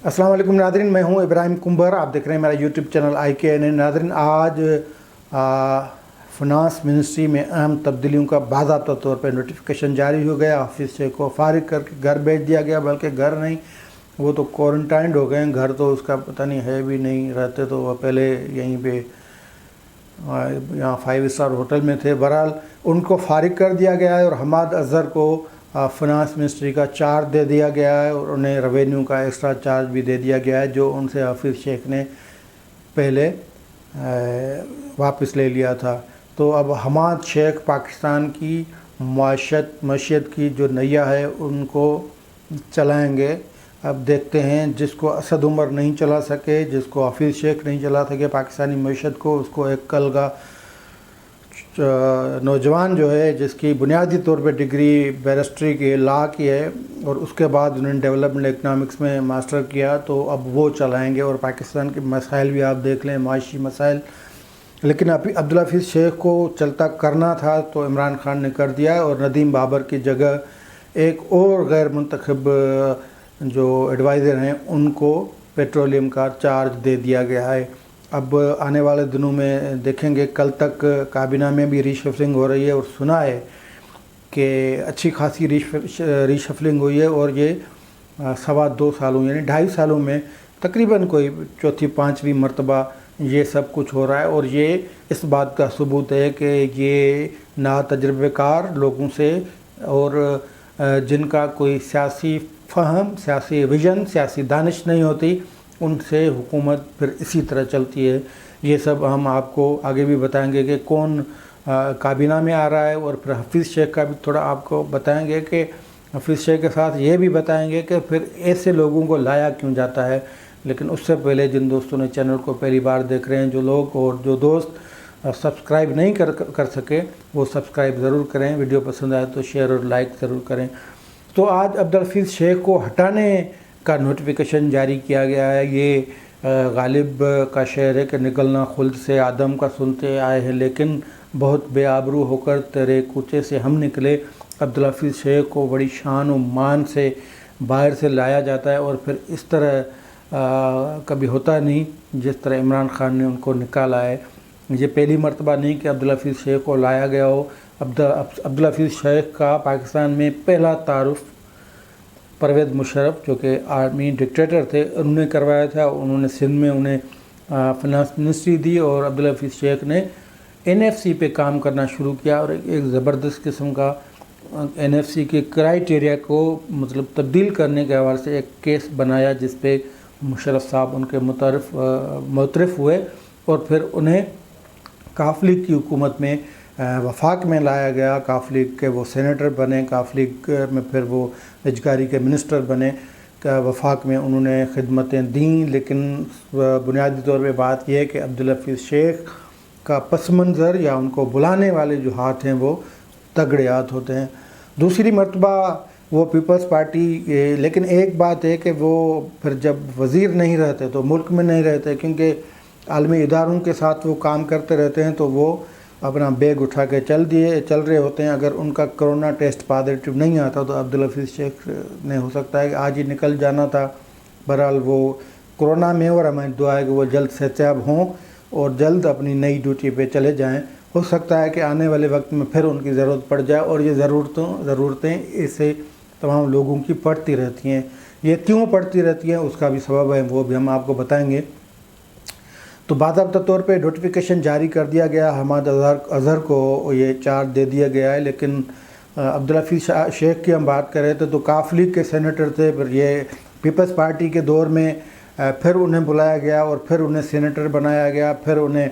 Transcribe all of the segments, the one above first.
अस्सलाम वालेकुम नादरीन, मैं हूं इब्राहिम कुंबर। आप देख रहे हैं मेरा यूट्यूब चैनल IKNN। नादरीन, आज फिनांस मिनिस्ट्री में अहम तब्दीलियों का बाज़ाब्ता तौर पर नोटिफिकेशन जारी हो गया। हाफिज़ शेख को फारिग करके घर भेज दिया गया, बल्कि घर नहीं, वो तो क्वारंटाइंड हो गए हैं। घर तो उसका पता नहीं है भी नहीं, रहते तो वह पहले यहीं पे यहाँ 5 स्टार होटल में थे। बहरहाल उनको फारिग कर दिया गया है और हमाद अज़हर को फिनांस मिनिस्ट्री का चार्ज दे दिया गया है और उन्हें रेवेन्यू का एक्स्ट्रा चार्ज भी दे दिया गया है, जो उनसे हाफिज़ शेख ने पहले वापस ले लिया था। तो अब हमाद शेख पाकिस्तान की मईशत की जो नैया है उनको चलाएंगे। अब देखते हैं, जिसको असद उमर नहीं चला सके, जिसको हाफिज़ शेख नहीं चला सके पाकिस्तानी मईशत को, उसको एक कल का नौजवान जो है, जिसकी बुनियादी तौर पे डिग्री बैरिस्ट्री की लॉ की है और उसके बाद उन्होंने डेवलपमेंट इकनॉमिक्स में मास्टर किया, तो अब वो चलाएंगे। और पाकिस्तान के मसाइल भी आप देख लें, माशी मसाइल। लेकिन अब्दुल हफीज़ शेख को चलता करना था तो इमरान खान ने कर दिया और नदीम बाबर की जगह एक और गैर मुंतखब जो एडवाइज़र हैं उनको पेट्रोलियम का चार्ज दे दिया गया है। अब आने वाले दिनों में देखेंगे, कल तक काबीना में भी रीशफलिंग हो रही है और सुना है कि अच्छी खासी रीशफलिंग हुई है और ये 2.25 सालों यानी 2.5 सालों में तकरीबन कोई चौथी पाँचवीं मरतबा ये सब कुछ हो रहा है। और ये इस बात का सबूत है कि ये ना तजर्बेकार लोगों से और जिनका कोई सियासी फ़हम, सियासी विज़न, सियासी दानिश नहीं होती, उनसे हुकूमत फिर इसी तरह चलती है। ये सब हम आपको आगे भी बताएंगे कि कौन काबीना में आ रहा है, और फिर हाफिज़ शेख का भी थोड़ा आपको बताएंगे कि हाफिज़ शेख के साथ ये भी बताएंगे कि फिर ऐसे लोगों को लाया क्यों जाता है। लेकिन उससे पहले जिन दोस्तों ने चैनल को पहली बार देख रहे हैं, जो लोग और जो दोस्त सब्सक्राइब नहीं कर सके, वो सब्सक्राइब ज़रूर करें। वीडियो पसंद आए तो शेयर और लाइक ज़रूर करें। तो आज अब्दुल हफीज़ शेख को हटाने का नोटिफिकेशन जारी किया गया है। ये गालिब का शेर है कि निकलना खुल्द से आदम का सुनते आए हैं, लेकिन बहुत बेआबरू होकर तेरे कूचे से हम निकले। अब्दुल हफीज़ शेख को बड़ी शान और मान से बाहर से लाया जाता है और फिर इस तरह कभी होता नहीं जिस तरह इमरान खान ने उनको निकाला है। ये पहली मरतबा नहीं कि अब्दुल हफीज़ शेख को लाया गया हो। अब्दुल हफीज़ शेख का पाकिस्तान में पहला तारुफ परवेज़ मुशर्रफ, जो कि आर्मी डिक्टेटर थे, उन्होंने करवाया था। उन्होंने सिंध में उन्हें फिनांस मिनिस्ट्री दी और अब्दुल हफीज़ शेख ने NFC पे काम करना शुरू किया और एक ज़बरदस्त किस्म का NFC के क्राइटेरिया को मतलब तब्दील करने के हवाले से एक केस बनाया, जिस पे मुशर्रफ साहब उनके मुतरफ़ हुए और फिर उन्हें काफ लीग की हुकूमत में वफाक में लाया गया। काफ लीग के वो सेनेटर बने, काफ लीग में फिर वो निजकारी के मिनिस्टर बने। वफाक में उन्होंने खिदमतें दी। लेकिन बुनियादी तौर पे बात यह है कि अब्दुल हफीज़ शेख का पस मंज़र या उनको बुलाने वाले जो हाथ हैं वो तगड़े हाथ होते हैं। दूसरी मरतबा वो पीपल्स पार्टी, लेकिन एक बात है कि वो फिर जब वज़ीर नहीं रहते तो मुल्क में नहीं रहते, क्योंकि आलमी इदारों के साथ वो काम करते रहते हैं, तो वो अपना बैग उठा के चल रहे होते हैं। अगर उनका कोरोना टेस्ट पॉजिटिव नहीं आता तो अब्दुल हफीज़ शेख ने हो सकता है कि आज ही निकल जाना था। बहरहाल वो कोरोना में, और हमारी दुआ है कि वो जल्द सेहतयाब हों और जल्द अपनी नई ड्यूटी पे चले जाएं। हो सकता है कि आने वाले वक्त में फिर उनकी ज़रूरत पड़ जाए, और ये ज़रूरतें इससे तमाम लोगों की पड़ती रहती हैं। ये क्यों पड़ती रहती हैं उसका भी सबब है, वो भी हम आपको बताएँगे। तो बाज़ाब्ता तौर पे नोटिफिकेशन जारी कर दिया गया, हमाद अज़हर को ये चार्ज दे दिया गया है। लेकिन अब्दुल हफीज़ शेख की हम बात करें तो काफ लीग के सेनेटर थे, फिर ये पीपल्स पार्टी के दौर में फिर उन्हें बुलाया गया और फिर उन्हें सेनेटर बनाया गया, फिर उन्हें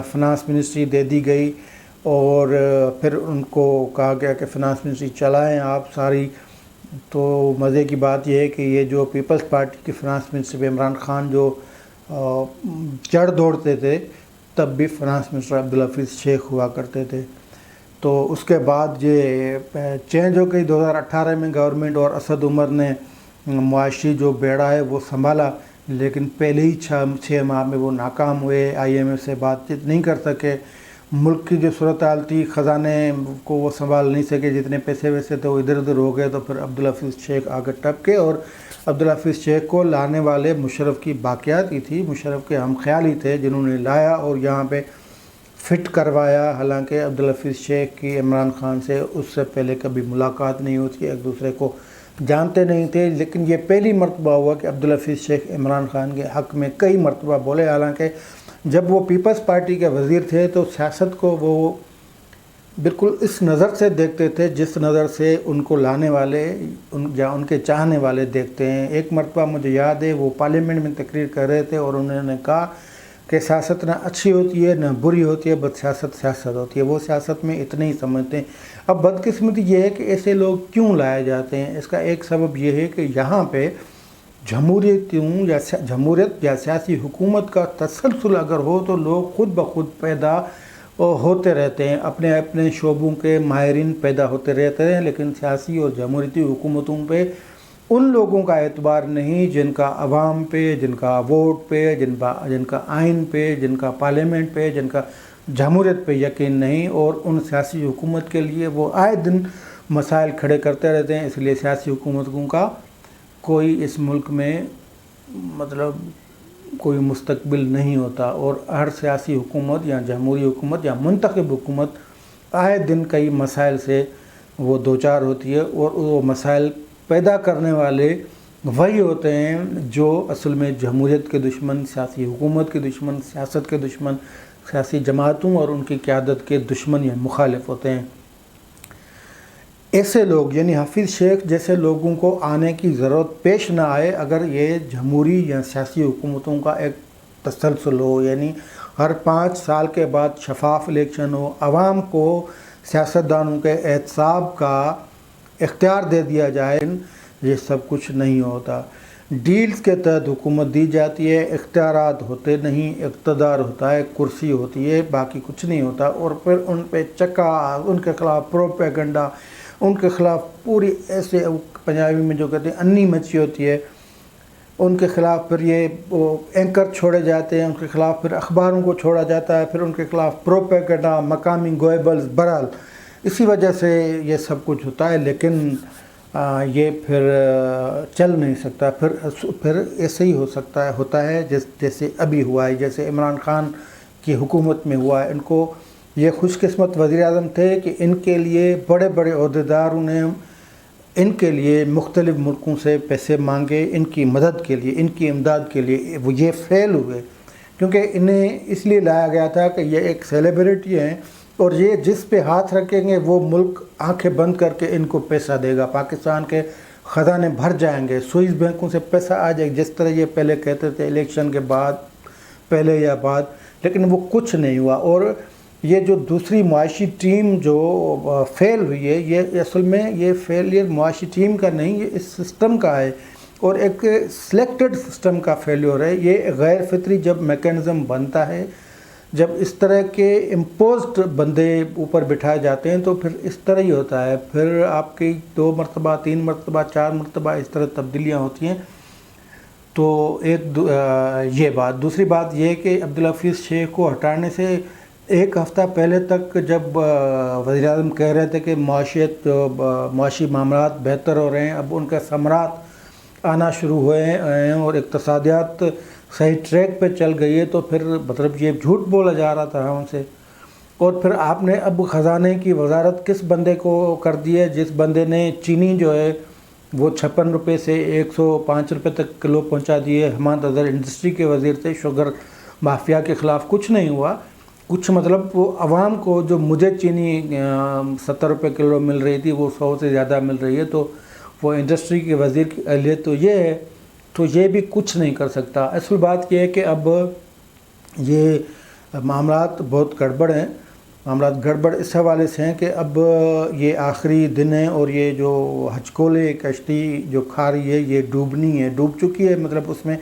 फिनांस मिनिस्ट्री दे दी गई और फिर उनको कहा गया कि फिनांस मिनिस्ट्री चलाएँ आप सारी। तो मज़े की बात यह है कि ये जो पीपल्स पार्टी की फिनांस मिनिस्ट्री पे इमरान खान जो चढ़ दौड़ते थे, तब भी फिनांस मिनिस्टर अब्दुल हफीज़ शेख हुआ करते थे। तो उसके बाद ये चेंज हो गई 2018 में गवर्नमेंट, और असद उमर ने मुआशी जो बेड़ा है वो संभाला, लेकिन पहले ही 6 माह में वो नाकाम हुए। IMF से बातचीत नहीं कर सके। मुल्क की जो सूरत हाल थी, ख़जाने को वो संभाल नहीं सके, जितने पैसे वैसे थे वो इधर उधर हो गए। तो फिर अब्दुल हफीज़ शेख आगे टपके और عبدالحفیظ شیخ کو لانے والے مشرف کی باقیات ہی تھی، مشرف کے ہم خیال ہی تھے جنہوں نے لایا اور یہاں پہ فٹ کروایا۔ حالانکہ عبدالحفیظ شیخ کی عمران خان سے اس سے پہلے کبھی ملاقات نہیں ہوتی، ایک دوسرے کو جانتے نہیں تھے، لیکن یہ پہلی مرتبہ ہوا کہ عبدالحفیظ شیخ عمران خان کے حق میں کئی مرتبہ بولے۔ حالانکہ جب وہ پیپلز پارٹی کے وزیر تھے تو سیاست کو وہ بالکل اس نظر سے دیکھتے تھے جس نظر سے ان کو لانے والے یا ان کے چاہنے والے دیکھتے ہیں۔ ایک مرتبہ مجھے یاد ہے وہ پارلیمنٹ میں تقریر کر رہے تھے اور انہوں نے کہا کہ سیاست نہ اچھی ہوتی ہے نہ بری ہوتی ہے، بس سیاست ہوتی ہے، وہ سیاست میں اتنے ہی سمجھتے ہیں۔ اب بدقسمتی یہ ہے کہ ایسے لوگ کیوں لائے جاتے ہیں؟ اس کا ایک سبب یہ ہے کہ یہاں پہ جمہوریت یا سیاسی حکومت کا تسلسل اگر ہو تو لوگ خود بخود پیدا ہوتے رہتے ہیں، اپنے اپنے شعبوں کے ماہرین پیدا ہوتے رہتے ہیں، لیکن سیاسی اور جمہوریتی حکومتوں پہ ان لوگوں کا اعتبار نہیں جن کا عوام پہ، جن کا ووٹ پہ، جن کا آئین پہ، جن کا پارلیمنٹ پہ، جن کا جمہوریت پہ یقین نہیں، اور ان سیاسی حکومت کے لیے وہ آئے دن مسائل کھڑے کرتے رہتے ہیں۔ اس لیے سیاسی حکومتوں کا کوئی اس ملک میں مطلب کوئی مستقبل نہیں ہوتا، اور ہر سیاسی حکومت یا جمہوری حکومت یا منتخب حکومت آئے دن کئی مسائل سے وہ دوچار ہوتی ہے، اور وہ مسائل پیدا کرنے والے وہی ہوتے ہیں جو اصل میں جمہوریت کے دشمن، سیاسی حکومت کے دشمن، سیاست کے دشمن، سیاسی جماعتوں اور ان کی قیادت کے دشمن یا مخالف ہوتے ہیں۔ ایسے لوگ یعنی حفیظ شیخ جیسے لوگوں کو آنے کی ضرورت پیش نہ آئے اگر یہ جمہوری یا سیاسی حکومتوں کا ایک تسلسل ہو، یعنی ہر 5 سال کے بعد شفاف الیکشن ہو، عوام کو سیاستدانوں کے احتساب کا اختیار دے دیا جائے، یہ سب کچھ نہیں ہوتا۔ ڈیلز کے تحت حکومت دی جاتی ہے، اختیارات ہوتے نہیں، اقتدار ہوتا ہے، کرسی ہوتی ہے، باقی کچھ نہیں ہوتا، اور پھر ان پہ چکا، ان کے خلاف پروپیگنڈا، ان کے خلاف پوری ایسے پنجابی میں جو کہتے ہیں انی مچی ہوتی ہے، ان کے خلاف پھر یہ اینکر چھوڑے جاتے ہیں، ان کے خلاف پھر اخباروں کو چھوڑا جاتا ہے، پھر ان کے خلاف پروپیگنڈا، مقامی گوئبلز، بہرحال اسی وجہ سے یہ سب کچھ ہوتا ہے، لیکن یہ پھر چل نہیں سکتا، پھر ایسے ہی ہوتا ہے جیسے ابھی ہوا ہے، جیسے عمران خان کی حکومت میں ہوا ہے۔ ان کو یہ خوش قسمت وزیر اعظم تھے کہ ان کے لیے بڑے بڑے عہدیداروں نے ان کے لیے مختلف ملکوں سے پیسے مانگے، ان کی مدد کے لیے، ان کی امداد کے لیے، وہ یہ فیل ہوئے کیونکہ انہیں اس لیے لایا گیا تھا کہ یہ ایک سیلیبریٹی ہیں اور یہ جس پہ ہاتھ رکھیں گے وہ ملک آنکھیں بند کر کے ان کو پیسہ دے گا، پاکستان کے خزانے بھر جائیں گے، سوئس بینکوں سے پیسہ آ جائے، جس طرح یہ پہلے کہتے تھے الیکشن کے بعد، پہلے یا بعد، لیکن وہ کچھ نہیں ہوا۔ اور یہ جو دوسری معاشی ٹیم جو فیل ہوئی ہے، یہ اصل میں یہ فیلئر معاشی ٹیم کا نہیں، یہ اس سسٹم کا ہے، اور ایک سلیکٹڈ سسٹم کا فیلیور ہے۔ یہ غیر فطری جب میکینزم بنتا ہے، جب اس طرح کے امپوزڈ بندے اوپر بٹھائے جاتے ہیں تو پھر اس طرح ہی ہوتا ہے، پھر آپ کی 2 مرتبہ 3 مرتبہ 4 مرتبہ اس طرح تبدیلیاں ہوتی ہیں۔ تو یہ بات، دوسری بات یہ کہ عبدالحفیظ شیخ کو ہٹانے سے 1 ہفتہ پہلے تک جب وزیر اعظم کہہ رہے تھے کہ معاشی معاملات بہتر ہو رہے ہیں، اب ان کے ثمرات آنا شروع ہوئے ہیں اور اقتصادیات صحیح ٹریک پہ چل گئی ہے، تو پھر مطلب یہ جھوٹ بولا جا رہا تھا ہم سے۔ اور پھر آپ نے اب خزانے کی وزارت کس بندے کو کر دی ہے؟ جس بندے نے چینی جو ہے وہ 56 روپے سے 105 روپے تک کلو پہنچا دیے، حماد اظہر انڈسٹری کے وزیر تھے، شوگر مافیا کے خلاف کچھ نہیں ہوا، کچھ مطلب وہ عوام کو جو مجھے چینی 70 روپے کلو مل رہی تھی وہ 100 سے زیادہ مل رہی ہے، تو وہ انڈسٹری کے وزیر کی اہلیت تو یہ ہے، تو یہ بھی کچھ نہیں کر سکتا۔ اصل بات یہ ہے کہ اب یہ معاملات بہت گڑبڑ ہیں، معاملات گڑبڑ اس حوالے سے ہیں کہ اب یہ آخری دن ہیں اور یہ جو ہچکولے کشتی جو کھا رہی ہے یہ ڈوبنی ہے، ڈوب چکی ہے، مطلب اس میں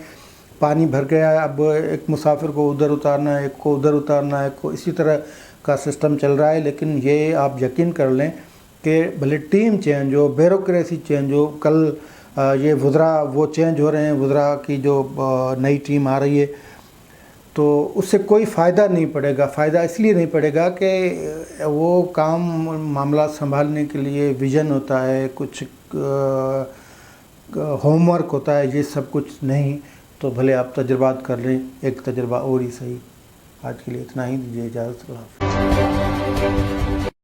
پانی بھر گیا ہے، اب ایک مسافر کو ادھر اتارنا ہے، ایک کو ادھر اتارنا ہے، ایک کو اسی طرح کا سسٹم چل رہا ہے۔ لیکن یہ آپ یقین کر لیں کہ بھلے ٹیم چینج ہو، بیوروکریسی چینج ہو، کل یہ وزراء وہ چینج ہو رہے ہیں، وزراء کی جو نئی ٹیم آ رہی ہے، تو اس سے کوئی فائدہ نہیں پڑے گا۔ فائدہ اس لیے نہیں پڑے گا کہ وہ کام معاملات سنبھالنے کے لیے ویژن ہوتا ہے، کچھ ہوم ورک ہوتا ہے یہ سب کچھ نہیں، تو بھلے آپ تجربات کر لیں، ایک تجربہ اور ہی صحیح۔ آج کے لیے اتنا ہی، دیجیے اجازت، اللہ حافظ۔